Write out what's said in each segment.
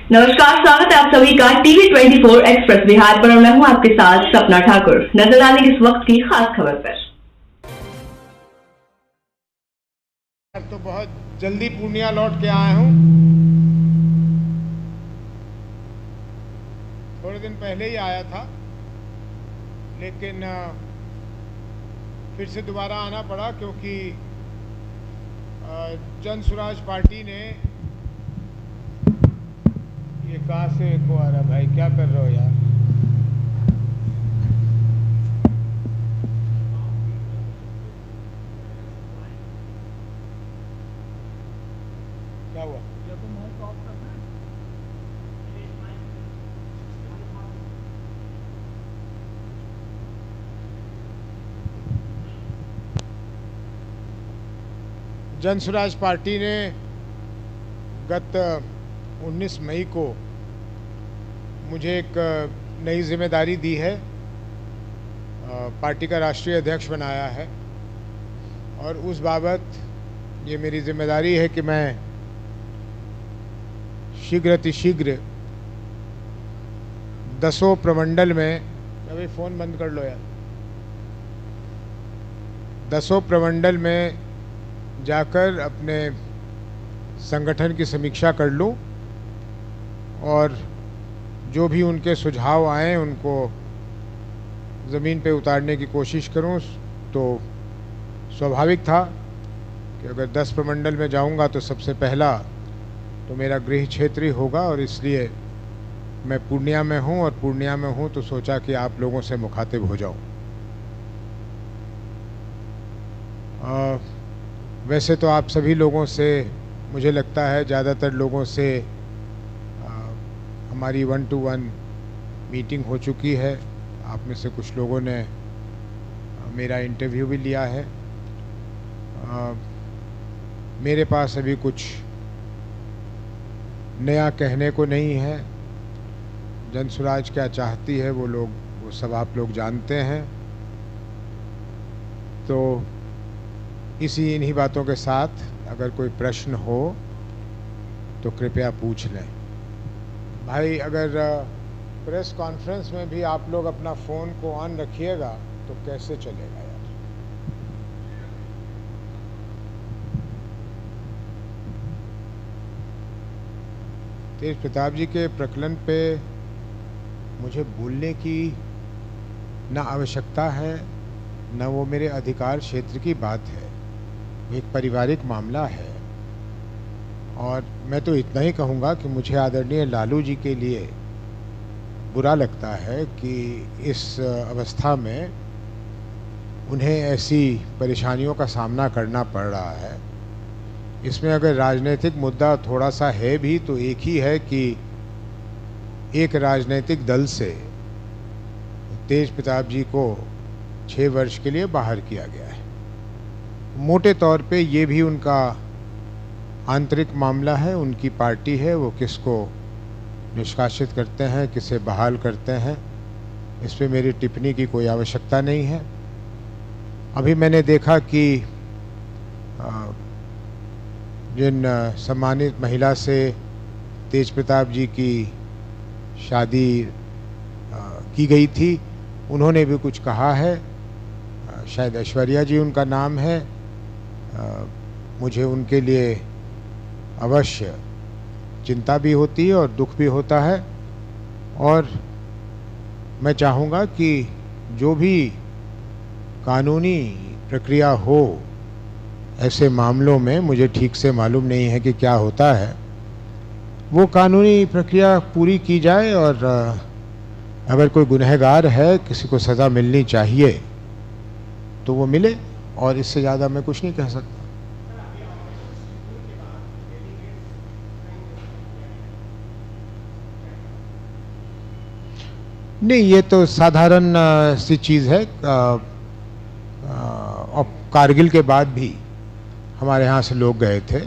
नमस्कार, स्वागत है आप सभी का टीवी 24 एक्सप्रेस बिहार पर। मैं हूं आपके साथ सपना ठाकुर। नजर डालेंगे इस वक्त की खास खबर पर। तो बहुत जल्दी पूर्णिया लौट के आया हूं। थोड़े दिन पहले ही आया था, लेकिन फिर से दोबारा आना पड़ा क्योंकि जन स्वराज पार्टी ने ये कहाँ से एको आ रहा भाई, क्या कर रहे हो यार? क्या हुआ? जन स्वराज पार्टी ने गत 19 मई को मुझे एक नई जिम्मेदारी दी है। पार्टी का राष्ट्रीय अध्यक्ष बनाया है और उस बाबत ये मेरी जिम्मेदारी है कि मैं शीघ्र अतिशीघ्र 10 प्रमंडल में, अभी फ़ोन बंद कर लो यार, 10 प्रमंडल में जाकर अपने संगठन की समीक्षा कर लूं और जो भी उनके सुझाव आए उनको ज़मीन पे उतारने की कोशिश करूं। तो स्वाभाविक था कि अगर 10 प्रमंडल में जाऊंगा तो सबसे पहला तो मेरा गृह क्षेत्र ही होगा, और इसलिए मैं पूर्णिया में हूं और पूर्णिया में हूं तो सोचा कि आप लोगों से मुखातिब हो जाऊं। वैसे तो आप सभी लोगों से, मुझे लगता है ज़्यादातर लोगों से हमारी 1-to-1 मीटिंग हो चुकी है। आप में से कुछ लोगों ने मेरा इंटरव्यू भी लिया है। मेरे पास अभी कुछ नया कहने को नहीं है। जन स्वराज क्या चाहती है वो सब आप लोग जानते हैं। तो इन्हीं बातों के साथ अगर कोई प्रश्न हो तो कृपया पूछ लें। भाई, अगर प्रेस कॉन्फ्रेंस में भी आप लोग अपना फ़ोन को ऑन रखिएगा तो कैसे चलेगा यार? तेज प्रताप जी के प्रकरण पे मुझे बोलने की ना आवश्यकता है, न वो मेरे अधिकार क्षेत्र की बात है। एक पारिवारिक मामला है और मैं तो इतना ही कहूँगा कि मुझे आदरणीय लालू जी के लिए बुरा लगता है कि इस अवस्था में उन्हें ऐसी परेशानियों का सामना करना पड़ रहा है। इसमें अगर राजनीतिक मुद्दा थोड़ा सा है भी तो एक ही है कि एक राजनीतिक दल से तेज प्रताप जी को 6 वर्ष के लिए बाहर किया गया है। मोटे तौर पे ये भी उनका आंतरिक मामला है, उनकी पार्टी है, वो किसको निष्कासित करते हैं, किसे बहाल करते हैं, इस पे मेरी टिप्पणी की कोई आवश्यकता नहीं है। अभी मैंने देखा कि जिन सम्मानित महिला से तेज प्रताप जी की शादी की गई थी, उन्होंने भी कुछ कहा है। शायद ऐश्वर्या जी उनका नाम है। मुझे उनके लिए अवश्य चिंता भी होती है और दुख भी होता है, और मैं चाहूँगा कि जो भी कानूनी प्रक्रिया हो ऐसे मामलों में, मुझे ठीक से मालूम नहीं है कि क्या होता है, वो कानूनी प्रक्रिया पूरी की जाए और अगर कोई गुनहगार है, किसी को सज़ा मिलनी चाहिए तो वो मिले, और इससे ज़्यादा मैं कुछ नहीं कह सकता। नहीं, ये तो साधारण सी चीज़ है। और कारगिल के बाद भी हमारे यहाँ से लोग गए थे।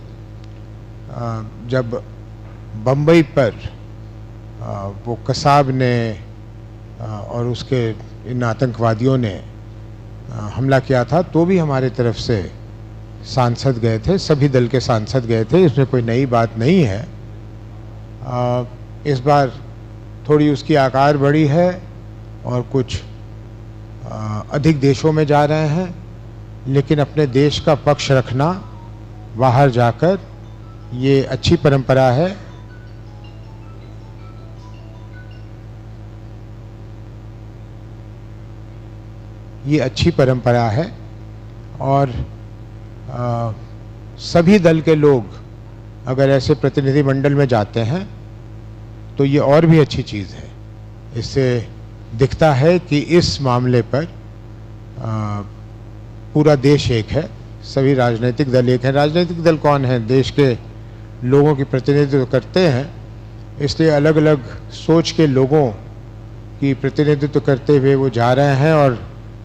जब बम्बई पर वो कसाब ने और उसके इन आतंकवादियों ने हमला किया था, तो भी हमारे तरफ से सांसद गए थे, सभी दल के सांसद गए थे। इसमें कोई नई बात नहीं है। इस बार थोड़ी उसकी आकार बढ़ी है और कुछ अधिक देशों में जा रहे हैं, लेकिन अपने देश का पक्ष रखना बाहर जाकर ये अच्छी परंपरा है। ये अच्छी परंपरा है और सभी दल के लोग अगर ऐसे प्रतिनिधिमंडल में जाते हैं तो ये और भी अच्छी चीज़ है। इससे दिखता है कि इस मामले पर पूरा देश एक है, सभी राजनीतिक दल एक हैं। राजनीतिक दल कौन है? देश के लोगों की प्रतिनिधित्व करते हैं, इसलिए अलग अलग सोच के लोगों की प्रतिनिधित्व करते हुए वो जा रहे हैं और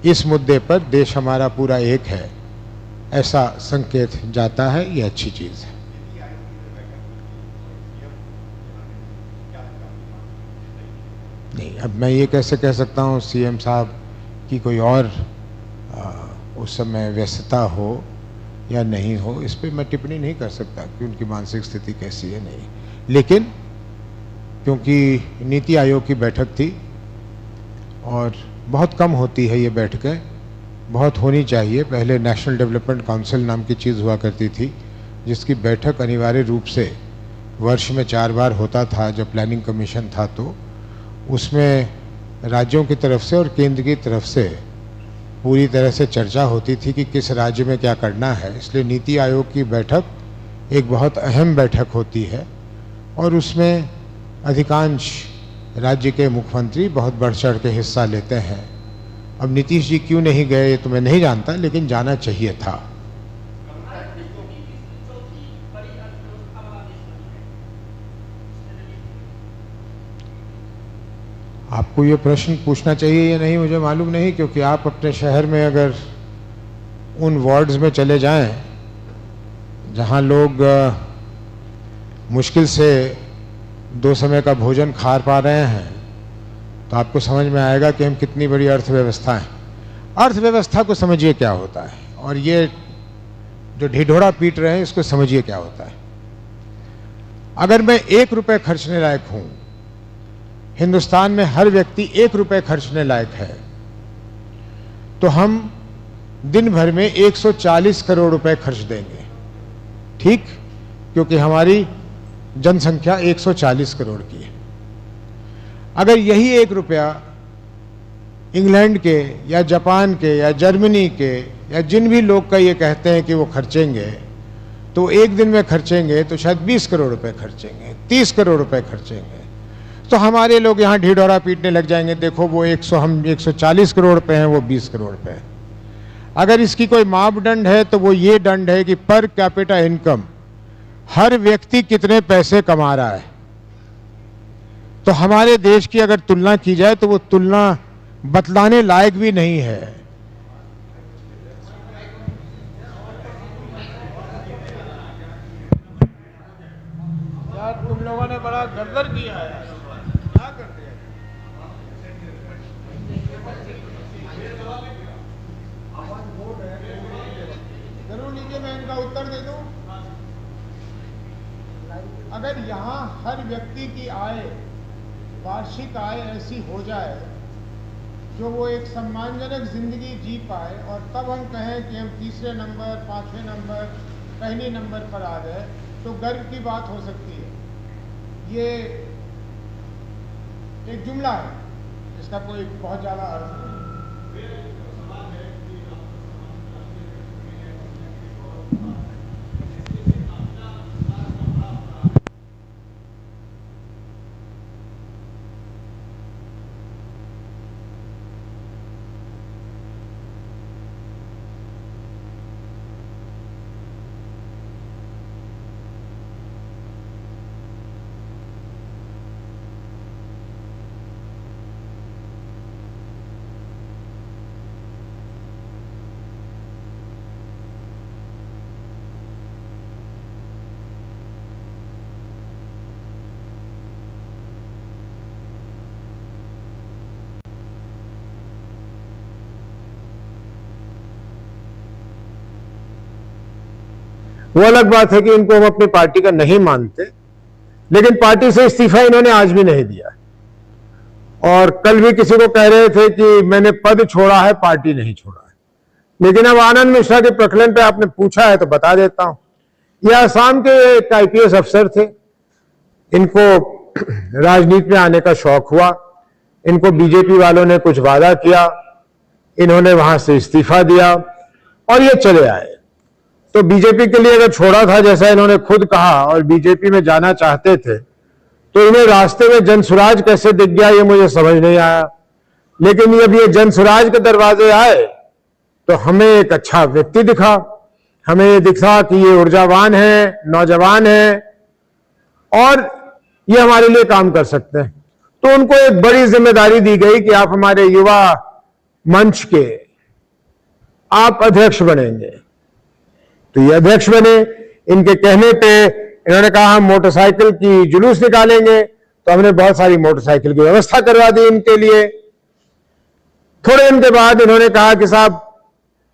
इस मुद्दे पर देश हमारा पूरा एक है, ऐसा संकेत जाता है। ये अच्छी चीज़ है। नहीं, अब मैं ये कैसे कह सकता हूँ सीएम साहब की कोई और उस समय व्यस्तता हो या नहीं हो, इस पर मैं टिप्पणी नहीं कर सकता कि उनकी मानसिक स्थिति कैसी है। नहीं, लेकिन क्योंकि नीति आयोग की बैठक थी और बहुत कम होती है ये बैठकें, बहुत होनी चाहिए। पहले नेशनल डेवलपमेंट काउंसिल नाम की चीज़ हुआ करती थी, जिसकी बैठक अनिवार्य रूप से वर्ष में 4 बार होता था। जब प्लानिंग कमीशन था तो उसमें राज्यों की तरफ से और केंद्र की तरफ से पूरी तरह से चर्चा होती थी कि किस राज्य में क्या करना है। इसलिए नीति आयोग की बैठक एक बहुत अहम बैठक होती है और उसमें अधिकांश राज्य के मुख्यमंत्री बहुत बढ़ चढ़ के हिस्सा लेते हैं। अब नीतीश जी क्यों नहीं गए तो मैं नहीं जानता, लेकिन जाना चाहिए था। आपको ये प्रश्न पूछना चाहिए या नहीं मुझे मालूम नहीं, क्योंकि आप अपने शहर में अगर उन वार्ड्स में चले जाएं जहां लोग मुश्किल से 2 समय का भोजन खा पा रहे हैं, तो आपको समझ में आएगा कि हम कितनी बड़ी अर्थव्यवस्था है। अर्थव्यवस्था को समझिए क्या होता है, और ये जो ढिढोरा पीट रहे हैं इसको समझिए क्या होता है। अगर मैं 1 रुपये खर्चने लायक हूं, हिंदुस्तान में हर व्यक्ति 1 रुपये खर्चने लायक है, तो हम दिन भर में 140 करोड़ रुपए खर्च देंगे। ठीक, क्योंकि हमारी जनसंख्या 140 करोड़ की है। अगर यही 1 रुपया इंग्लैंड के या जापान के या जर्मनी के या जिन भी लोग का ये कहते हैं कि वो खर्चेंगे, तो एक दिन में खर्चेंगे तो शायद 20 करोड़ रुपए खर्चेंगे, 30 करोड़ रुपए खर्चेंगे। तो हमारे लोग यहाँ ढिढोरा पीटने लग जाएंगे, देखो वो हम 140 करोड़ पे हैं, वो 20 करोड़ पे है। अगर इसकी कोई मापदंड है तो वो ये दंड है कि पर कैपिटा इनकम, हर व्यक्ति कितने पैसे कमा रहा है। तो हमारे देश की अगर तुलना की जाए तो वो तुलना बतलाने लायक भी नहीं है। यार तुम लोगों ने बड़ा गड़बड़ किया है, क्या कर दिया। जरूर लीजिए, मैं इनका उत्तर दे दूं। अगर यहाँ हर व्यक्ति की आय, वार्षिक आय ऐसी हो जाए जो वो एक सम्मानजनक जिंदगी जी पाए, और तब हम कहें कि हम 3रे नंबर, 5वें नंबर, पहले नंबर पर आ गए, तो गर्व की बात हो सकती है। ये एक जुमला है, इसका कोई बहुत ज़्यादा अर्थ नहीं। वो अलग बात है कि इनको हम अपनी पार्टी का नहीं मानते, लेकिन पार्टी से इस्तीफा इन्होंने आज भी नहीं दिया। और कल भी किसी को कह रहे थे कि मैंने पद छोड़ा है, पार्टी नहीं छोड़ा है। लेकिन अब आनंद मिश्रा के प्रकरण पे आपने पूछा है तो बता देता हूं। ये आसाम के एक IPS अफसर थे, इनको राजनीति में आने का शौक हुआ, इनको बीजेपी वालों ने कुछ वादा किया, इन्होंने वहां से इस्तीफा दिया और ये चले आए। तो बीजेपी के लिए अगर छोड़ा था जैसा इन्होंने खुद कहा और बीजेपी में जाना चाहते थे, तो इन्हें रास्ते में जनसुराज कैसे दिख गया ये मुझे समझ नहीं आया। लेकिन जब ये जनसुराज के दरवाजे आए तो हमें एक अच्छा व्यक्ति दिखा, हमें ये दिखा कि ये ऊर्जावान है, नौजवान है और ये हमारे लिए काम कर सकते हैं। तो उनको एक बड़ी जिम्मेदारी दी गई कि आप हमारे युवा मंच के आप अध्यक्ष बनेंगे। तो ये अध्यक्ष बने। इनके कहने पे इन्होंने कहा हम मोटरसाइकिल की जुलूस निकालेंगे, तो हमने बहुत सारी मोटरसाइकिल की व्यवस्था करवा दी इनके लिए। थोड़े दिन के बाद इन्होंने कहा कि साहब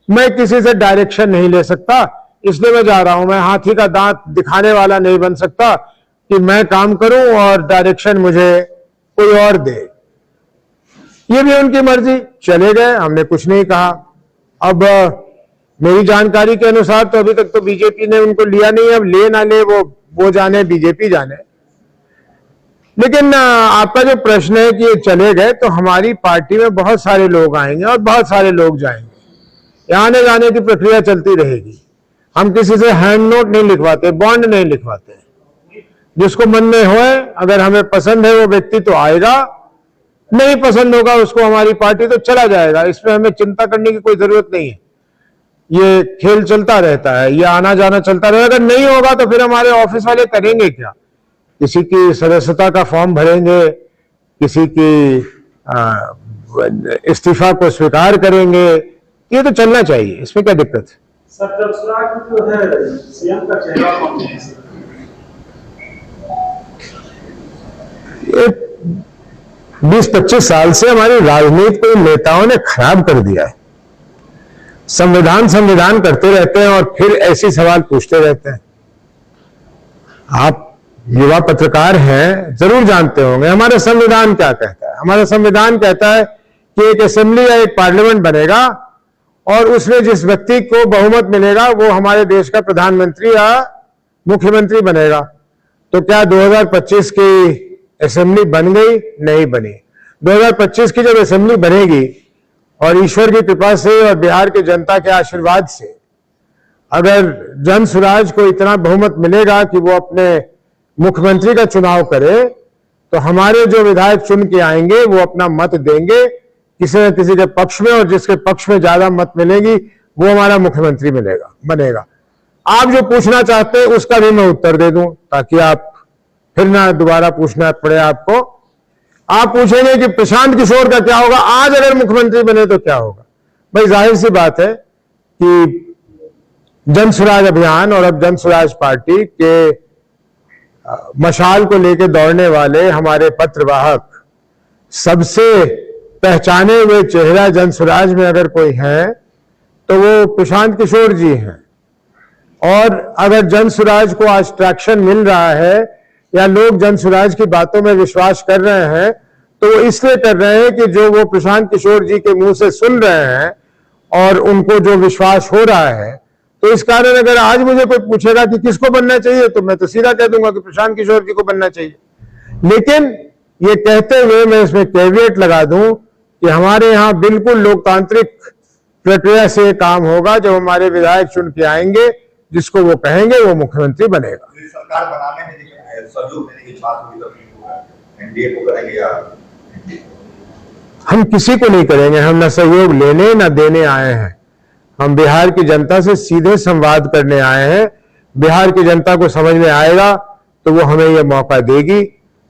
मैं किसी से डायरेक्शन नहीं ले सकता, इसलिए मैं जा रहा हूं। मैं हाथी का दांत दिखाने वाला नहीं बन सकता कि मैं काम करूं और डायरेक्शन मुझे कोई और दे। ये भी उनकी मर्जी, चले गए, हमने कुछ नहीं कहा। अब मेरी जानकारी के अनुसार तो अभी तक तो बीजेपी ने उनको लिया नहीं, अब ले ना ले वो जाने, बीजेपी जाने। लेकिन आपका जो प्रश्न है कि ये चले गए, तो हमारी पार्टी में बहुत सारे लोग आएंगे और बहुत सारे लोग जाएंगे। आने जाने की प्रक्रिया चलती रहेगी। हम किसी से हैंड नोट नहीं लिखवाते, बॉन्ड नहीं लिखवाते। जिसको मन में होए, अगर हमें पसंद है वो व्यक्ति तो आएगा, नहीं पसंद होगा उसको हमारी पार्टी तो चला जाएगा। इसमें हमें चिंता करने की कोई जरूरत नहीं है। ये खेल चलता रहता है, ये आना जाना चलता रहेगा। अगर नहीं होगा तो फिर हमारे ऑफिस वाले करेंगे क्या? किसी की सदस्यता का फॉर्म भरेंगे, किसी की इस्तीफा को स्वीकार करेंगे। ये तो चलना चाहिए, इसमें क्या दिक्कत है? सर जनसुराज जो है सीएम का चेहरा कौन है? 20-25 साल से हमारी राजनीति को नेताओं ने खराब कर दिया है। संविधान करते रहते हैं और फिर ऐसे सवाल पूछते रहते हैं। आप युवा पत्रकार हैं, जरूर जानते होंगे हमारा संविधान क्या कहता है। हमारा संविधान कहता है कि एक असेंबली या एक पार्लियामेंट बनेगा और उसमें जिस व्यक्ति को बहुमत मिलेगा वो हमारे देश का प्रधानमंत्री या मुख्यमंत्री बनेगा। तो क्या 2025 की असेंबली बन गई? नहीं बनी। 2025 की जब असेंबली बनेगी और ईश्वर की कृपा से और बिहार की जनता के आशीर्वाद से अगर जनसुराज को इतना बहुमत मिलेगा कि वो अपने मुख्यमंत्री का चुनाव करे, तो हमारे जो विधायक चुन के आएंगे वो अपना मत देंगे किसी न किसी के पक्ष में, और जिसके पक्ष में ज्यादा मत मिलेगी वो हमारा मुख्यमंत्री बनेगा। आप जो पूछना चाहते हैं उसका भी मैं उत्तर दे दूं, ताकि आप फिर ना दोबारा पूछना पड़े आपको। आप पूछेंगे कि प्रशांत किशोर का क्या होगा आज अगर मुख्यमंत्री बने तो क्या होगा? भाई जाहिर सी बात है कि जनसुराज अभियान और अब जनसुराज पार्टी के मशाल को लेकर दौड़ने वाले हमारे पत्रवाहक, सबसे पहचाने हुए चेहरा जनसुराज में अगर कोई है तो वो प्रशांत किशोर जी हैं। और अगर जनसुराज को आज ट्रैक्शन मिल रहा है या लोग जनसुराज की बातों में विश्वास कर रहे हैं, तो वो इसलिए कर रहे हैं कि जो वो प्रशांत किशोर जी के मुंह से सुन रहे हैं और उनको जो विश्वास हो रहा है। तो इस कारण अगर आज मुझे कोई पूछेगा कि किसको बनना चाहिए, तो मैं तो सीधा कह दूंगा कि प्रशांत किशोर जी को बनना चाहिए। लेकिन ये कहते हुए मैं इसमें कैविएट लगा दूं कि हमारे यहाँ बिल्कुल लोकतांत्रिक प्रक्रिया से काम होगा। जब हमारे विधायक चुन के आएंगे, जिसको वो कहेंगे वो मुख्यमंत्री बनेगा। सरकार बनाने में सहयोग देने की बात हुई तो एनडीए को करेंगे या? हम किसी को नहीं करेंगे। हम न सहयोग लेने न देने आए हैं। हम बिहार की जनता से सीधे संवाद करने आए हैं। बिहार की जनता को समझ में आएगा तो वो हमें यह मौका देगी।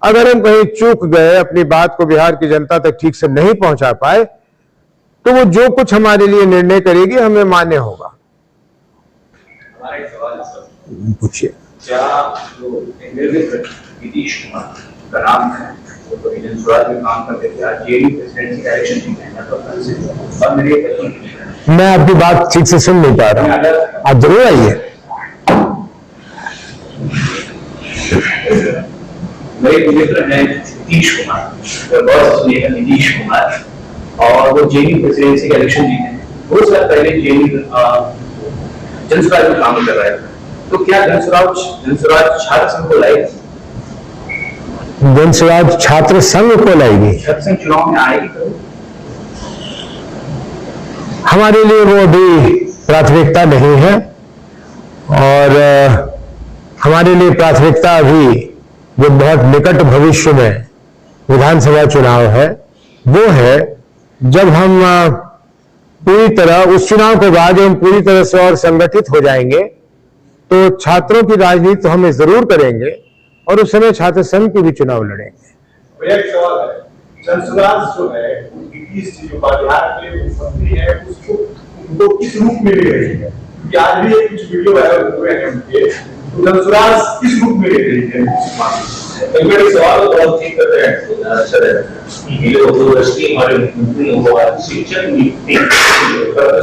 अगर हम कहीं चूक गए, अपनी बात को बिहार की जनता तक ठीक से नहीं पहुंचा पाए, तो वो जो कुछ हमारे लिए निर्णय करेगी हमें मान्य होगा। हमारा एक सवाल है सर, पूछिए। क्या जो नीतीश कुमार का नाम है वो तो जनसुराज में काम करते थे, आज जेडी प्रेसिडेंट की डायरेक्शन थी और मेरे मैं आपकी बात ठीक से सुन नहीं पा रहा हूं, आप जरूर आइए। बड़े मित्र हैं नीतीश कुमार, बॉस जी हैं नीतीश कुमार, और वो जेडी प्रेसिडेंसी का इलेक्शन जीते। 2 साल पहले जेडी जनसुराज में काम कर रहे थे, तो क्या जनसुराज छात्र संघ को लाएगी? जनसुराज छात्र संघ को लाएगी? छात्र संघ चुनाव में आएगी तो हमारे लिए वो अभी प्राथमिकता नहीं है, और हमारे लिए प्राथमिकता अभी जो बहुत निकट भविष्य में विधानसभा चुनाव है वो है जब हम पूरी तरह उस चुनाव के बाद हम पूरी तरह से और संगठित हो जाएंगे तो छात्रों की राजनीति तो हम जरूर करेंगे और उस समय छात्र संघ की भी चुनाव लड़ेंगे। एक सवाल है, जनसुराज जो है नीतीश जी जो बिहार के मुख्यमंत्री है उसको उनको किस रूप में ले रही है? कि आज भी कुछ वीडियो वायरल हुए हैं उनके, तो जनसुराज किस रूप में ले रही है? मेरे सवाल बहुत ठीक कर रहे हैं सर। ये दूरदर्शी हमारे मुख्यमंत्री लोगों शिक्षक नियुक्ति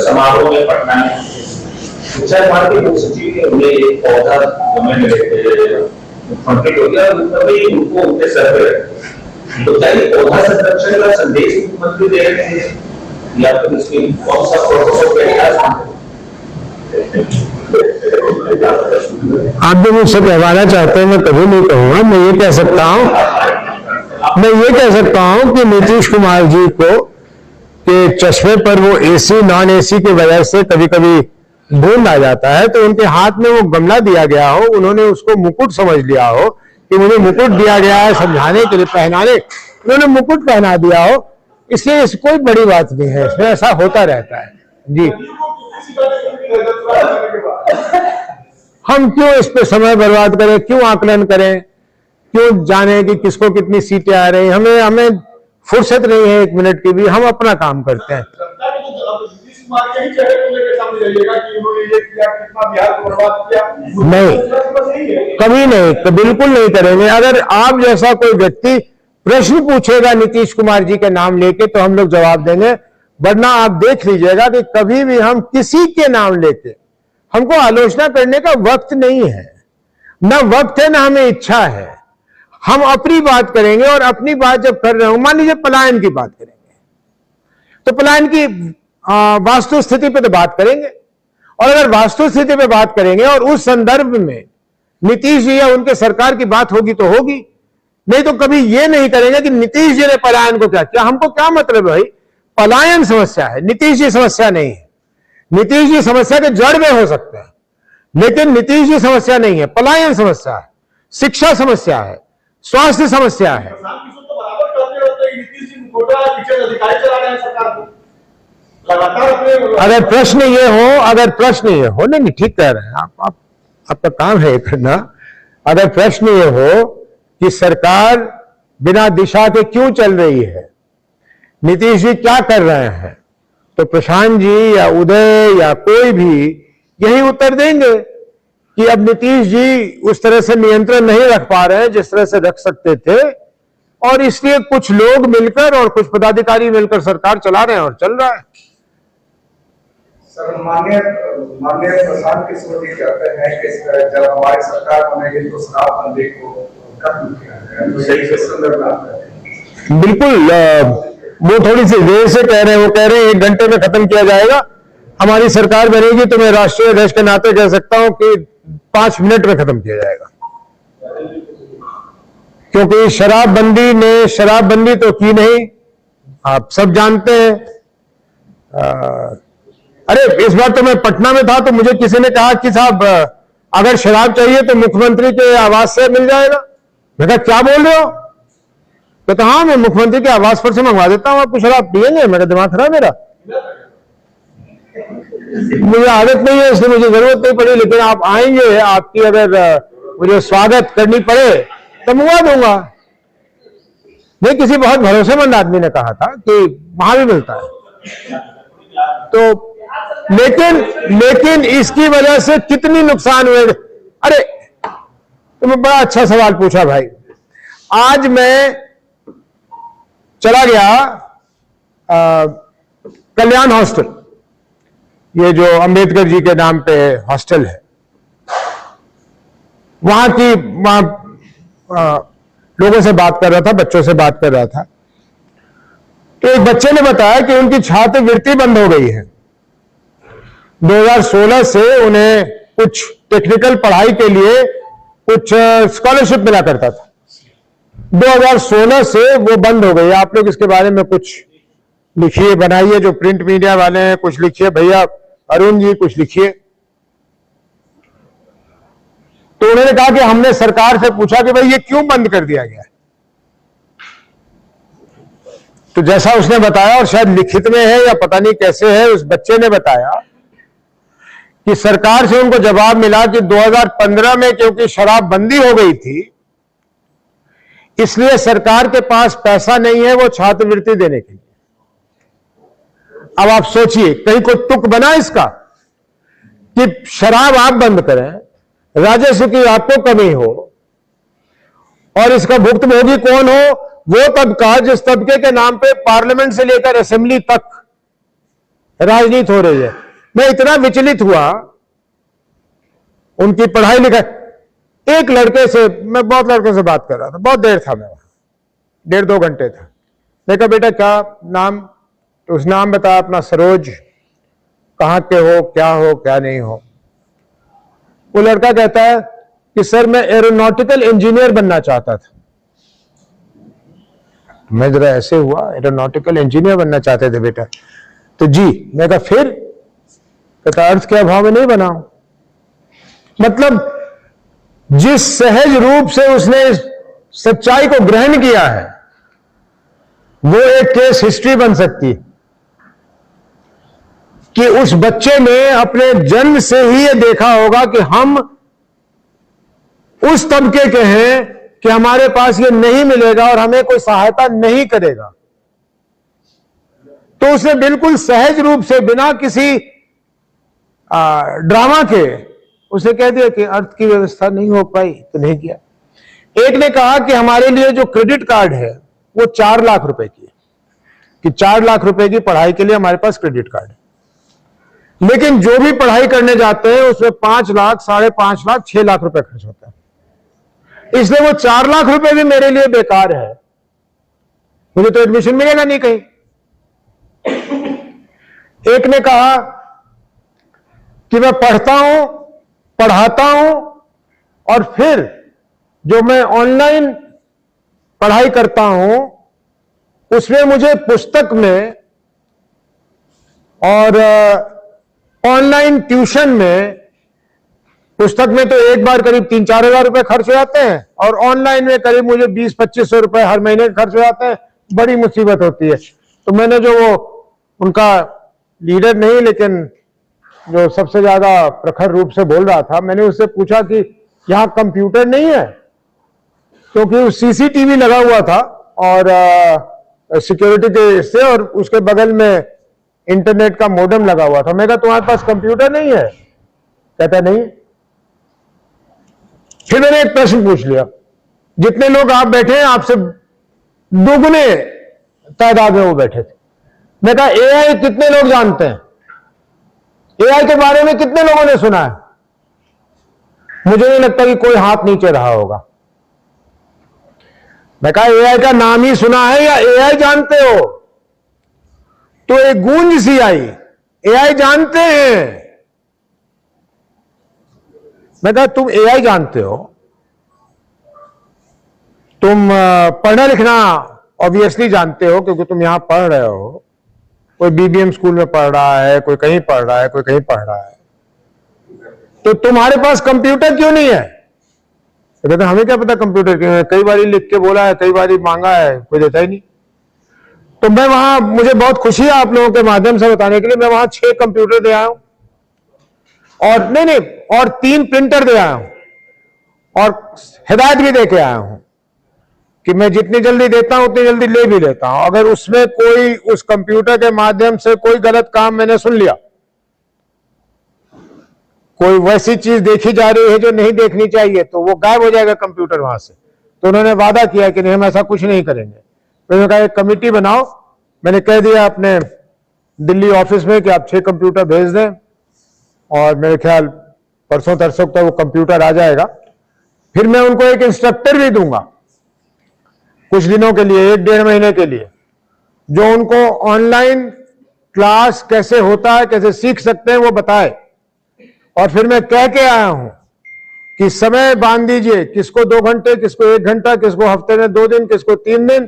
समारोह में पटना में शिक्षा विभाग के मुख्य सचिव ने उन्हें एक पौधा मुख्यमंत्री हो गया, तभी उनको उनके सर पे तो क्या पौधा संरक्षण का संदेश मुख्यमंत्री दे रहे हैं या फिर इसके कौन सा प्रोटोकॉल का इतिहास? आप भी मुझसे कहवाना चाहते हैं, मैं कभी नहीं कहूंगा। मैं ये कह सकता हूं कि नीतीश कुमार जी को के चश्मे पर वो एसी नॉन एसी की वजह से कभी कभी धुंध आ जाता है, तो उनके हाथ में वो गमला दिया गया हो, उन्होंने उसको मुकुट समझ लिया हो कि मुझे मुकुट दिया गया है समझाने के लिए, पहनाने, उन्होंने मुकुट पहना दिया हो, इसलिए इस कोई बड़ी बात नहीं है, इसमें ऐसा होता रहता है जी। हम क्यों इस पे समय बर्बाद करें, क्यों आकलन करें, क्यों जाने कि किसको कितनी सीटें आ रही? हमें फुर्सत नहीं है 1 मिनट की भी, हम अपना काम करते हैं। नहीं, कभी नहीं, बिल्कुल नहीं करेंगे। अगर आप जैसा कोई व्यक्ति प्रश्न पूछेगा नीतीश कुमार जी के नाम लेके तो हम लोग जवाब देंगे, वरना आप देख लीजिएगा कि कभी भी हम किसी के नाम लेके, हमको आलोचना करने का वक्त नहीं है, ना वक्त है ना हमें इच्छा है। हम अपनी बात करेंगे, और अपनी बात जब कर रहे हो, मान लीजिए पलायन की बात करेंगे तो पलायन की वास्तु स्थिति पे तो बात करेंगे, और अगर वास्तु स्थिति पे बात करेंगे और उस संदर्भ में नीतीश जी या उनके सरकार की बात होगी तो होगी, नहीं तो कभी ये नहीं करेंगे कि नीतीश जी ने पलायन को क्या किया। हमको क्या मतलब है भाई, पलायन समस्या है, नीतीश जी समस्या नहीं है। नीतीश जी समस्या के जड़ में हो सकते हैं, लेकिन नीतीश जी समस्या नहीं है, पलायन समस्या है, शिक्षा समस्या है, स्वास्थ्य समस्या है। अगर प्रश्न ये हो, नहीं ठीक कह रहे हैं आप, आपका काम है करना। अगर प्रश्न ये हो कि सरकार बिना दिशा के क्यों चल रही है, नीतीश जी क्या कर रहे हैं, तो प्रशांत जी या उदय या कोई भी यही उत्तर देंगे कि अब नीतीश जी उस तरह से नियंत्रण नहीं रख पा रहे हैं जिस तरह से रख सकते थे, और इसलिए कुछ लोग मिलकर और कुछ पदाधिकारी मिलकर सरकार चला रहे हैं और चल रहा है। सर, माननीय प्रशांत किशोर जी कहते हैं कि जब हमारी सरकार बनेगी तो शराबबंदी को खत्म किया जाएगा, तो यही संदर्भ आता है। बिल्कुल, वो थोड़ी सी देर से कह रहे हैं, वो कह रहे हैं 1 घंटे में खत्म किया जाएगा, हमारी सरकार बनेगी तो मैं राष्ट्रीय अध्यक्ष के नाते कह सकता हूं कि 5 मिनट में खत्म किया जाएगा। क्योंकि शराबबंदी तो की नहीं, आप सब जानते हैं। अरे इस बार तो मैं पटना में था तो मुझे किसी ने कहा कि साहब अगर शराब चाहिए तो मुख्यमंत्री के आवास से मिल जाएगा। मैं कहा क्या बोल रहे हो? तो हाँ, मैं मुख्यमंत्री के आवास पर से मंगवा देता हूं, आपको शराब पिएंगे? मेरा दिमाग खराब मेरा, मुझे आदत नहीं है इसलिए मुझे जरूरत नहीं पड़ी, लेकिन आप आएंगे, आपकी अगर मुझे स्वागत करनी पड़े तो मंगवा दूंगा। नहीं, किसी बहुत भरोसेमंद आदमी ने कहा था कि वहां भी मिलता है। तो लेकिन इसकी वजह से कितनी नुकसान हुए। अरे तुमने बड़ा अच्छा सवाल पूछा भाई। आज मैं चला गया कल्याण हॉस्टल, ये जो अंबेडकर जी के नाम पे हॉस्टल है, वहां लोगों से बात कर रहा था, बच्चों से बात कर रहा था। एक बच्चे ने बताया कि उनकी छात्रवृत्ति बंद हो गई है। 2016 से उन्हें कुछ टेक्निकल पढ़ाई के लिए कुछ स्कॉलरशिप मिला करता था, 2016 से वो बंद हो गई। आप लोग इसके बारे में कुछ लिखिए, बनाइए, जो प्रिंट मीडिया वाले हैं कुछ लिखिए, भैया अरुण जी कुछ लिखिए। तो उन्होंने कहा कि हमने सरकार से पूछा कि भाई ये क्यों बंद कर दिया गया है। तो जैसा उसने बताया, और शायद लिखित में है या पता नहीं कैसे है, उस बच्चे ने बताया कि सरकार से उनको जवाब मिला कि 2015 में क्योंकि शराब बंदी हो गई थी, इसलिए सरकार के पास पैसा नहीं है वो छात्रवृत्ति देने के लिए। अब आप सोचिए, कहीं कोई तुक बना इसका कि शराब आप बंद करें, राजस्व की आपको कमी हो, और इसका भुक्तभोगी कौन हो? वो तबका जिस तबके के नाम पे पार्लियामेंट से लेकर असेंबली तक राजनीति हो रही है। मैं इतना विचलित हुआ उनकी पढ़ाई लिखाई। एक लड़के से, मैं बहुत लड़कों से बात कर रहा था, बहुत देर था मैं वहां, 1.5-2 घंटे था। मैं कहा बेटा क्या नाम? तो उस नाम बताया अपना, सरोज, कहां के हो, क्या नहीं हो। वो लड़का कहता है कि सर मैं एरोनॉटिकल इंजीनियर बनना चाहता था। मैं जरा ऐसे हुआ, एरोनॉटिकल इंजीनियर बनना चाहते थे बेटा? तो जी। मैं कहा फिर? कहता अर्थ के अभाव में नहीं बनाऊं। मतलब जिस सहज रूप से उसने सच्चाई को ग्रहण किया है, वो एक केस हिस्ट्री बन सकती है कि उस बच्चे ने अपने जन्म से ही ये देखा होगा कि हम उस तबके के हैं कि हमारे पास ये नहीं मिलेगा और हमें कोई सहायता नहीं करेगा। तो उसने बिल्कुल सहज रूप से, बिना किसी ड्रामा के, उसे कह दिया कि अर्थ की व्यवस्था नहीं हो पाई तो नहीं किया। एक ने कहा कि हमारे लिए जो क्रेडिट कार्ड है वो 4 लाख रुपए की है, कि 4 लाख रुपए की पढ़ाई के लिए हमारे पास क्रेडिट कार्ड है, लेकिन जो भी पढ़ाई करने जाते हैं उसमें 5 लाख, 5.5 लाख, 6 लाख रुपए खर्च होता है। इसलिए वो 4 लाख रुपए भी मेरे लिए बेकार है, मुझे तो एडमिशन मिलेगा नहीं कहीं। एक ने कहा कि मैं पढ़ता हूं, पढ़ाता हूं, और फिर जो मैं ऑनलाइन पढ़ाई करता हूं उसमें मुझे पुस्तक में और ऑनलाइन ट्यूशन में, पुस्तक में तो एक बार करीब 3-4 हजार रुपए खर्च हो जाते हैं, और ऑनलाइन में करीब मुझे 20-2500 रुपए हर महीने खर्च हो जाते हैं। बड़ी मुसीबत होती है। तो मैंने जो वो उनका लीडर नहीं, लेकिन जो सबसे ज्यादा प्रखर रूप से बोल रहा था, मैंने उससे पूछा कि यहां कंप्यूटर नहीं है? क्योंकि सीसीटीवी लगा हुआ था और सिक्योरिटी के इससे, और उसके बगल में इंटरनेट का मॉडेम लगा हुआ था। मैं कहा तुम्हारे पास कंप्यूटर नहीं है? कहता नहीं। फिर मैंने एक प्रश्न पूछ लिया, जितने लोग आप बैठे हैं आपसे दुगने तादाद में वो बैठे थे। मैं कहा एआई कितने लोग जानते हैं? एआई के बारे में कितने लोगों ने सुना है? मुझे नहीं लगता कि कोई हाथ नीचे रहा होगा। मैं कहा एआई का नाम ही सुना है या एआई जानते हो? तो एक गूंज सी आई, एआई जानते हैं। मैं कहा तुम एआई जानते हो, तुम पढ़ना लिखना ऑब्वियसली जानते हो क्योंकि तुम यहां पढ़ रहे हो। कोई बीबीएम स्कूल में पढ़ रहा है, कोई कहीं पढ़ रहा है, कोई कहीं पढ़ रहा है। तो तुम्हारे पास कंप्यूटर क्यों नहीं है? तो कहते हमें क्या पता कंप्यूटर क्यों है, कई बारी लिख के बोला है, कई बारी मांगा है, कोई देता ही नहीं। तो मैं वहां, मुझे बहुत खुशी है आप लोगों के माध्यम से बताने के लिए, मैं वहां 6 कंप्यूटर दे आया हूं, और नहीं, और 3 प्रिंटर दे आया हूं, और हिदायत भी दे के आया हूं कि मैं जितनी जल्दी देता हूं उतनी जल्दी ले भी लेता हूं। अगर उसमें कोई, उस कंप्यूटर के माध्यम से कोई गलत काम मैंने सुन लिया, कोई वैसी चीज देखी जा रही है जो नहीं देखनी चाहिए, तो वो गायब हो जाएगा कंप्यूटर वहां से। तो उन्होंने वादा किया कि नहीं हम ऐसा कुछ नहीं करेंगे। तो मैंने कहा एक कमेटी बनाओ। मैंने कह दिया अपने दिल्ली ऑफिस में कि आप 6 कंप्यूटर भेज दें, और मेरे ख्याल परसों तरसों तक वो कंप्यूटर आ जाएगा। फिर मैं उनको एक इंस्ट्रक्टर भी दूंगा कुछ दिनों के लिए, 1-1.5 महीने के लिए, जो उनको ऑनलाइन क्लास कैसे होता है, कैसे सीख सकते हैं वो बताए। और फिर मैं कह के आया हूं कि समय बांध दीजिए, किसको 2 घंटे, किसको 1 घंटा, किसको हफ्ते में 2 दिन, किसको 3 दिन,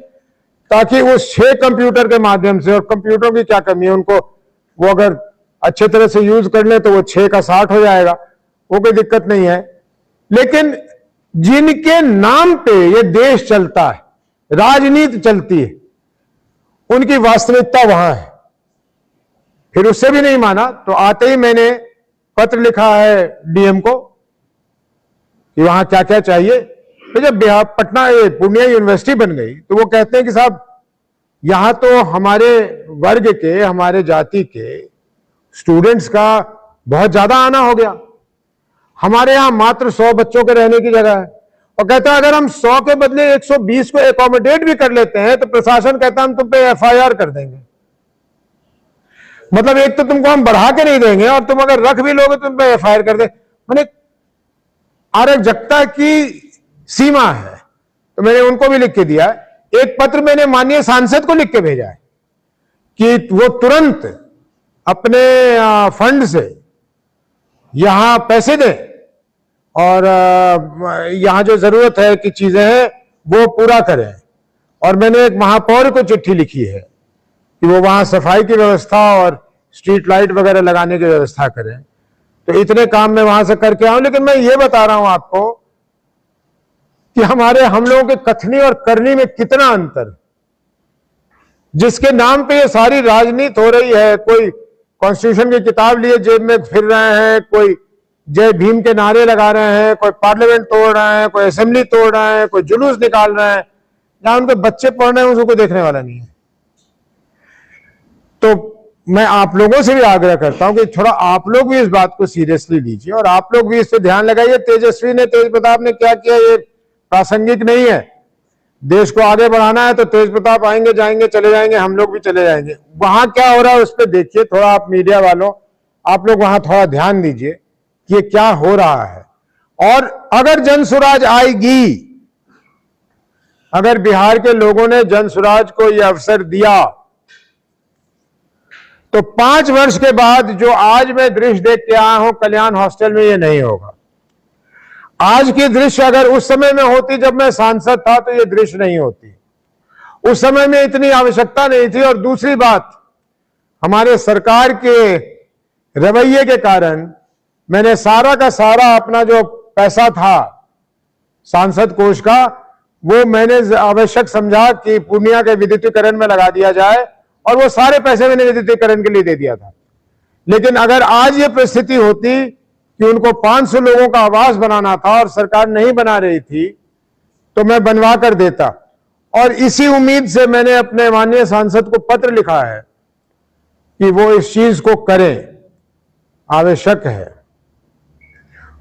ताकि उस 6 कंप्यूटर के माध्यम से, और कंप्यूटरों की क्या कमी है, उनको वो अगर अच्छे तरह से यूज कर ले तो वो 6 का 60 हो जाएगा, वो कोई दिक्कत नहीं है। लेकिन जिनके नाम पे ये देश चलता है, राजनीति चलती है, उनकी वास्तविकता वहां है। फिर उससे भी नहीं माना तो आते ही मैंने पत्र लिखा है डीएम को कि वहां क्या क्या चाहिए। तो जब बिहार पटना पूर्णिया यूनिवर्सिटी बन गई तो वो कहते हैं कि साहब यहां तो हमारे वर्ग के, हमारे जाति के स्टूडेंट्स का बहुत ज्यादा आना हो गया, हमारे यहां मात्र 100 बच्चों के रहने की जगह है। और कहता है अगर हम 100 के बदले 120 को एकोमोडेट भी कर लेते हैं तो प्रशासन कहता है हम तुम पे एफआईआर कर देंगे। मतलब एक तो तुमको हम बढ़ा के नहीं देंगे और तुम अगर रख भी लोगे तुम पे एफआईआर कर दे। मैंने अराजकता की सीमा है। तो मैंने उनको भी लिख के दिया है। एक पत्र मैंने माननीय सांसद को लिख के भेजा है कि वो तुरंत अपने फंड से यहां पैसे दें और यहां जो जरूरत है कि चीजें हैं वो पूरा करें। और मैंने एक महापौर को चिट्ठी लिखी है कि वो वहां सफाई की व्यवस्था और स्ट्रीट लाइट वगैरह लगाने की व्यवस्था करें। तो इतने काम मैं वहां से करके आऊं। लेकिन मैं ये बता रहा हूं आपको कि हम लोगों के कथनी और करनी में कितना अंतर है। जिसके नाम पे ये सारी राजनीति हो रही है, कोई कॉन्स्टिट्यूशन की किताब लिए जेब में फिर रहे हैं, कोई जय भीम के नारे लगा रहे हैं, कोई पार्लियामेंट तोड़ रहे हैं, कोई असेंबली तोड़ रहे हैं, कोई जुलूस निकाल रहे हैं, जहां उनके बच्चे पढ़ रहे हैं उसको देखने वाला नहीं है। तो मैं आप लोगों से भी आग्रह करता हूं कि थोड़ा आप लोग भी इस बात को सीरियसली लीजिए और आप लोग भी इस पर ध्यान लगाइए। तेजस्वी ने, तेज प्रताप ने क्या किया ये प्रासंगिक नहीं है। देश को आगे बढ़ाना है तो तेज प्रताप आएंगे जाएंगे चले जाएंगे, हम लोग भी चले जाएंगे। वहां क्या हो रहा है उस पर देखिए थोड़ा, आप मीडिया वालों आप लोग वहां थोड़ा ध्यान दीजिए कि ये क्या हो रहा है। और अगर जनसुराज आएगी, अगर बिहार के लोगों ने जनसुराज को यह अवसर दिया तो 5 वर्ष के बाद जो आज मैं दृश्य देख के आया हूं कल्याण हॉस्टल में, ये नहीं होगा। आज की दृश्य अगर उस समय में होती जब मैं सांसद था तो ये दृश्य नहीं होती। उस समय में इतनी आवश्यकता नहीं थी। और दूसरी बात, हमारे सरकार के रवैये के कारण मैंने सारा का सारा अपना जो पैसा था सांसद कोष का, वो मैंने आवश्यक समझा कि पूर्णिया के विद्युतीकरण में लगा दिया जाए और वो सारे पैसे मैंने विद्युतीकरण के लिए दे दिया था। लेकिन अगर आज ये परिस्थिति होती कि उनको 500 लोगों का आवास बनाना था और सरकार नहीं बना रही थी तो मैं बनवा कर देता। और इसी उम्मीद से मैंने अपने माननीय सांसद को पत्र लिखा है कि वो इस चीज को करें, आवश्यक है।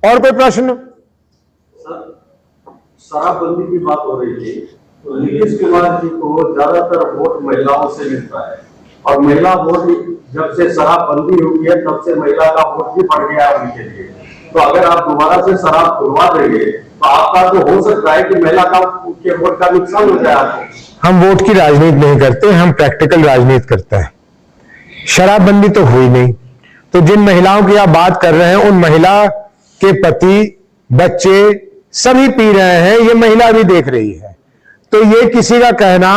और कोई प्रश्न? शराबबंदी की बात हो रही थी तो नीतीश कुमार जी को ज्यादातर वोट महिलाओं से मिलता है और महिला वोट जब से शराबबंदी हुई है तब से महिला का वोट भी बढ़ गया है उनके लिए। तो अगर आप दोबारा से शराब खुलवा देंगे तो आपका तो हो सकता है कि महिला का के वोट का नुकसान हो जाए आपको। हम वोट की राजनीति नहीं करते, हम प्रैक्टिकल राजनीति करते हैं। शराबबंदी तो हुई नहीं, तो जिन महिलाओं की आप बात कर रहे हैं उन महिला के पति, बच्चे सभी पी रहे हैं, ये महिला भी देख रही है। तो ये किसी का कहना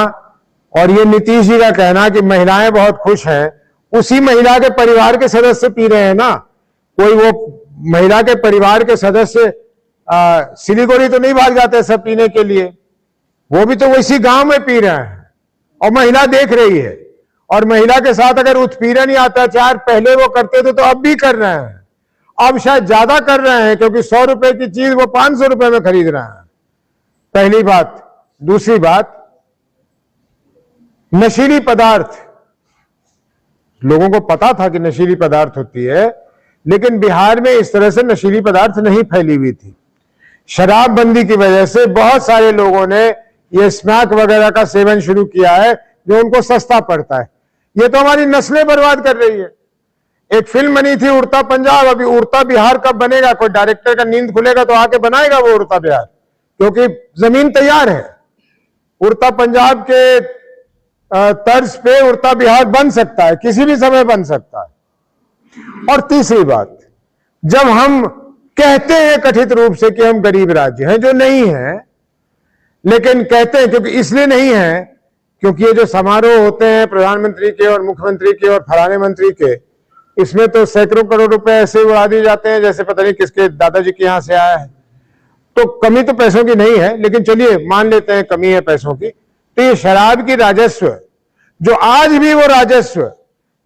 और ये नीतीश जी का कहना कि महिलाएं बहुत खुश हैं, उसी महिला के परिवार के सदस्य पी रहे हैं ना। कोई वो महिला के परिवार के सदस्य सिलीगुड़ी तो नहीं भाग जाते सब पीने के लिए, वो भी तो वैसी गांव में पी रहे हैं और महिला देख रही है। और महिला के साथ अगर उत्पीड़न या अत्याचार पहले वो करते थे तो अब भी कर रहे हैं, अब शायद ज्यादा कर रहे हैं क्योंकि 100 रुपए की चीज वो 500 रुपए में खरीद रहे हैं। पहली बात। दूसरी बात, नशीली पदार्थ, लोगों को पता था कि नशीली पदार्थ होती है, लेकिन बिहार में इस तरह से नशीली पदार्थ नहीं फैली हुई थी। शराबबंदी की वजह से बहुत सारे लोगों ने ये स्मैक वगैरह का सेवन शुरू किया है जो उनको सस्ता पड़ता है। ये तो हमारी नस्लें बर्बाद कर रही है। एक फिल्म बनी थी उड़ता पंजाब, अभी उड़ता बिहार कब बनेगा? कोई डायरेक्टर का नींद खुलेगा तो आके बनाएगा वो उड़ता बिहार, क्योंकि जमीन तैयार है। उड़ता पंजाब के तर्ज पे उड़ता बिहार बन सकता है, किसी भी समय बन सकता है। और तीसरी बात, जब हम कहते हैं कथित रूप से कि हम गरीब राज्य हैं, जो नहीं है, लेकिन कहते हैं क्योंकि इसलिए नहीं है क्योंकि ये जो समारोह होते हैं प्रधानमंत्री के और मुख्यमंत्री के और फलाने मंत्री के, इसमें तो सैकड़ों करोड़ रुपए ऐसे उड़ा दिए जाते हैं जैसे पता नहीं किसके दादाजी के यहां से आया है। तो कमी तो पैसों की नहीं है, लेकिन चलिए मान लेते हैं कमी है पैसों की। तो ये शराब की राजस्व, जो आज भी वो राजस्व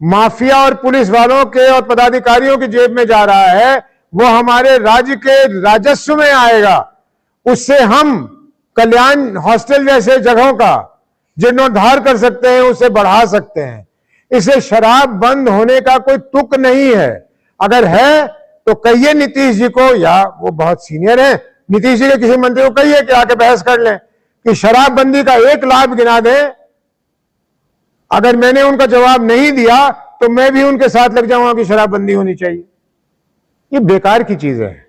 माफिया और पुलिस वालों के और पदाधिकारियों की जेब में जा रहा है, वो हमारे राज्य के राजस्व में आएगा। उससे हम कल्याण हॉस्टल जैसे जगहों का जीर्णोद्धार कर सकते हैं, उसे बढ़ा सकते हैं। इसे शराब बंद होने का कोई तुक नहीं है। अगर है तो कहिए नीतीश जी को, या वो बहुत सीनियर है, नीतीश जी के किसी मंत्री को कहिए कि आके बहस कर लें कि शराबबंदी का एक लाभ गिना दें। अगर मैंने उनका जवाब नहीं दिया तो मैं भी उनके साथ लग जाऊंगा कि शराबबंदी होनी चाहिए। ये बेकार की चीज है।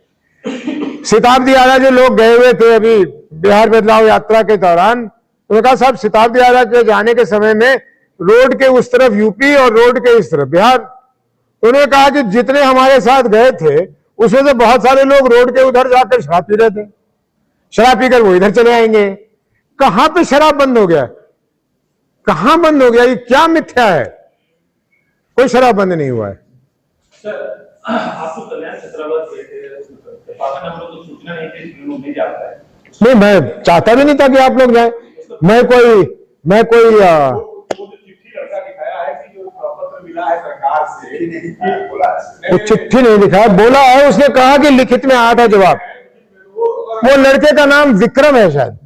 शताब्दी आला जो लोग गए हुए थे अभी बिहार बदलाव यात्रा के दौरान, उन्होंने कहा साहब शताब्दी आला के जाने के समय में रोड के उस तरफ यूपी और रोड के इस तरफ बिहार। उन्होंने कहा कि जितने हमारे साथ गए थे उसमें से बहुत सारे लोग रोड के उधर जाकर शराब पी रहे थे, शराब पीकर वो इधर चले आएंगे। कहां पे शराब बंद हो गया, कहां बंद हो गया? ये क्या मिथ्या है? कोई शराब बंद नहीं हुआ है। आपको कल्याण क्षेत्रावत सूचना नहीं जाता है। नहीं, मैं चाहता भी नहीं था कि आप लोग जाए। मैं कोई चिट्ठी लड़का दिखाया है कि जो पत्र मिला है सरकार से, बोला है। वो चिट्ठी नहीं दिखाया, बोला है, उसने कहा कि लिखित में आया था जवाब। वो लड़के का नाम विक्रम है शायद,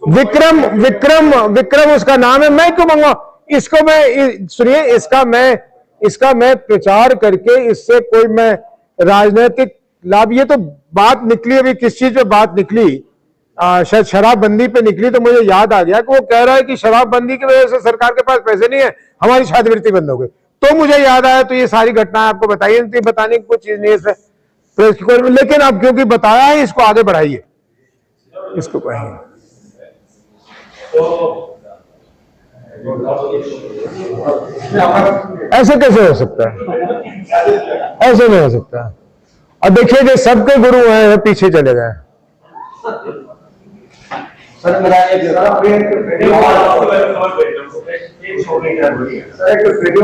विक्रम उसका नाम है। मैं क्यों मांगा इसको? मैं सुनिए, इसका मैं प्रचार करके इससे कोई मैं राजनीतिक लाभ, ये तो बात निकली अभी किस चीज पे बात निकली, शायद शराबबंदी पे निकली, तो मुझे याद आ गया कि वो कह रहा है कि शराबबंदी की वजह से सरकार के पास पैसे नहीं है, हमारी छात्रवृत्ति बंद हो गई। तो मुझे याद आया, तो ये सारी घटनाएं आपको बताइए, बताने की कोई चीज नहीं है इसमें, लेकिन अब क्योंकि बताया है इसको आगे बढ़ाइए, इसको कहिए। ऐसे कैसे हो सकता है? ऐसे नहीं हो सकता। और देखिए जो सबके गुरु हैं पीछे चले गए। सर मेरा एक वीडियो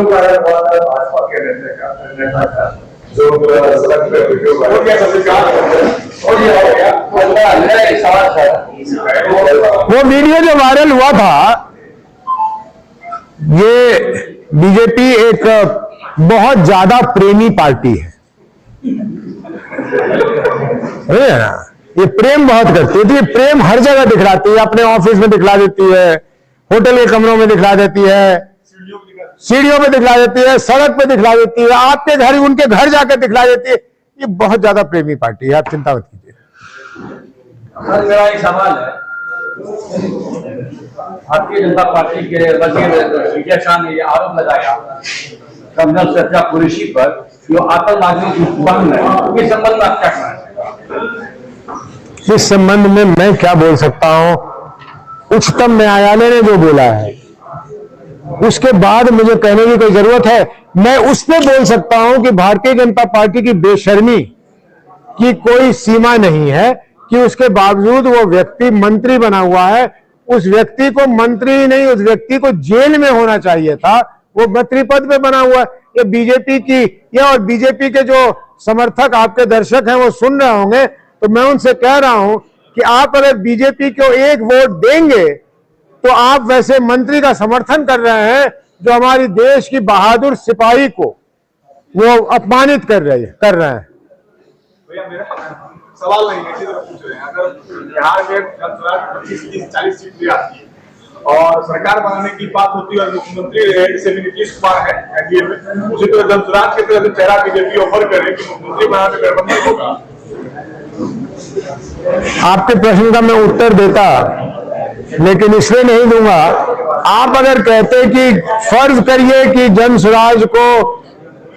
का है, भाजपा के नेता का जो सड़क पे वीडियो और क्या सरकार और ये हो गया वो वीडियो जो वायरल हुआ था, ये बीजेपी एक बहुत ज्यादा प्रेमी पार्टी है ना, ये प्रेम बहुत करती है। तो ये प्रेम हर जगह दिखलाती है, अपने ऑफिस में दिखला देती है, होटल के कमरों में दिखला देती है, सीढ़ियों पे दिखला देती है, सड़क पे दिखला देती है, आपके घर उनके घर जाकर दिखला देती है। ये बहुत ज्यादा प्रेमी पार्टी है, आप चिंता मत कीजिए। सर मेरा एक सवाल है, भारतीय जनता पार्टी के वजीर विजय शाह ने ये आरोप लगाया कर्नल सत्या कुरैशी पर जो आतंकवादी बंद है, इस संबंध में आप क्या कहना है? इस संबंध में मैं क्या बोल सकता हूं? उच्चतम न्यायालय ने जो बोला है उसके बाद मुझे कहने की कोई जरूरत है? मैं उस पर बोल सकता हूं कि भारतीय जनता पार्टी की बेशर्मी की कोई सीमा नहीं है कि उसके बावजूद वो व्यक्ति मंत्री बना हुआ है। उस व्यक्ति को मंत्री नहीं, उस व्यक्ति को जेल में होना चाहिए था, वो मंत्री पद पे बना हुआ है। ये बीजेपी की, ये और बीजेपी के जो समर्थक आपके दर्शक हैं वो सुन रहे होंगे, तो मैं उनसे कह रहा हूं कि आप अगर बीजेपी को एक वोट देंगे तो आप वैसे मंत्री का समर्थन कर रहे हैं जो हमारी देश की बहादुर सिपाही को वो अपमानित कर रहे हैं। भैया मेरा सवाल नहीं है, पूछ रहे हैं, अगर बिहार में 25-30-40 सीट भी आती है और सरकार बनाने की बात होती है और मुख्यमंत्री जैसे भी नीतीश कुमार है एनडीए में, उसी तरह जनसुराज के तरह चेहरा बीजेपी ऑफर करे कि मुख्यमंत्री बनाने का गठबंधन होगा। आपके प्रश्न का मैं उत्तर देता, लेकिन इसलिए नहीं दूंगा। आप अगर कहते कि फर्ज करिए कि जनसुराज को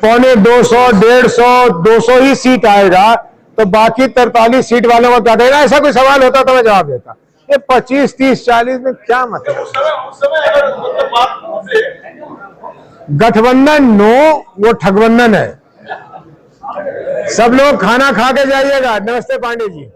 250, 150, 200 ही सीट आएगा तो बाकी 43 सीट वालों को क्या देगा, ऐसा कोई सवाल होता तो मैं जवाब देता। ये 25, 30, 40 में क्या मतलब? उस समय अगर मतलब बात से गठबंधन नो, वो ठगबंधन है। सब लोग खाना खा के जाइएगा। नमस्ते पांडे जी।